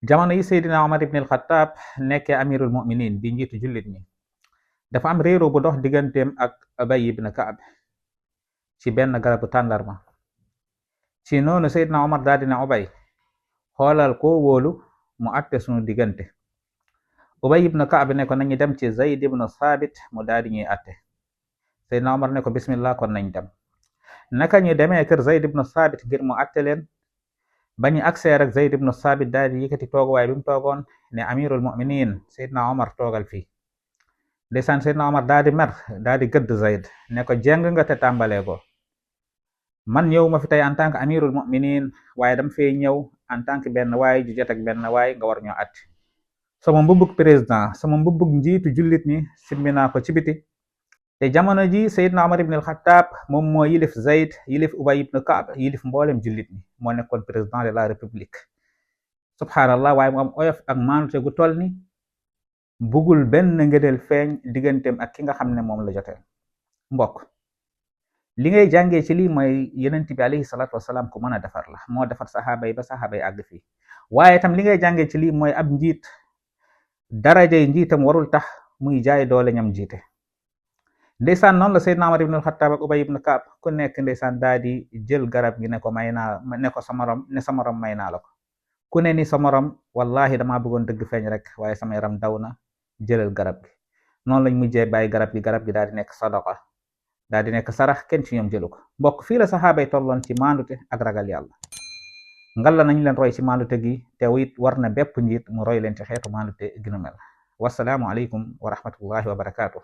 jamono yi Seydina Omar ibn al-Khattab nekkee amirul mu'minin di njiitu jullit ñi dafa am réeroo bu dox digganteem ak Ubay ibn Ka'b ci benn garabu tàndarma. ci noonu Seydina Omar daal dina Ubay xoolal koo wóolu mu àtte sunu diggante. Ubay ibn Ka'b ne ko nañu dem ci Zayd ibn Thabit mu daal di ñuy àtte. Seydina Omar ne ko bismillah, kon nañ dem. naka ñu demee kër Zayd ibn Thabit ngir mu àtte leen, ba ñu agsee rek Zayd ibn Thabit daal di yëkkati tooguwaay bi mu toogoon ne amirul mu'minin Seydina Omar toogal fii. ndeysaan Seydina Omar daal di mer, daal di gëdd Zayd ne ko jeng nga te tàmbalee ko. man ñëw ma fi tey en tant que amirul mu'minin waaye dama fee ñëw en tant que benn waay ju jot ak benn waay nga war ñoo àtte. sama mbubbug président, sama mbubbug njiitu jullit ñi simmi naa ko ci biti. te jamono ji Seydina Omar ibn al-Khattab moom moo yilif Zayd, yilif Ubay ibn Ka'b, yilif mboolem jullit ñi, moo nekkoon président de la république. subhanallah, waaye mu am oyof ak maanute gu toll ni bugul benn ngëneel feeñ digganteem ak ki nga xam ne moom la jotee. mbokk, li ngay jàngee ci lii mooy yonent bi alayhi salaatu wasalaam ku mën a defar la, moo defar saxaaba yi ba saxaaba yi àgg fii. waaye tam li ngay jàngee ci lii mooy ab njiit darajay njiitam warul tax muy jaay doole ñam jiite. ndeysaan noonu la Seydina Omar ibn al-Khattab ak Ubay ibn Ka'b ku nekk ndeysaan daal di jël garab gi ne ko may naa, ne ko sa morom may naa la ko. ku ne ni sa morom wallahi damaa bëggoon dëgg feeñ rek waaye sama yaram daw na, jëlal garab gi. noonu lañ mujjee bàyyi garab gi daal di nekk sadaqa, daal di nekk sarax, kenn ci ñoom jëlu ko. mbokk, fii la saxaaba yi tolloon ci maandute ak ragal yàlla. ngal la nañ leen roy ci maandute gi, te it war na bépp njiit mu roy leen ci xeetu maandute gi nu mel. wasalaamu aleykum wa rahmatullahi wa barakaatu.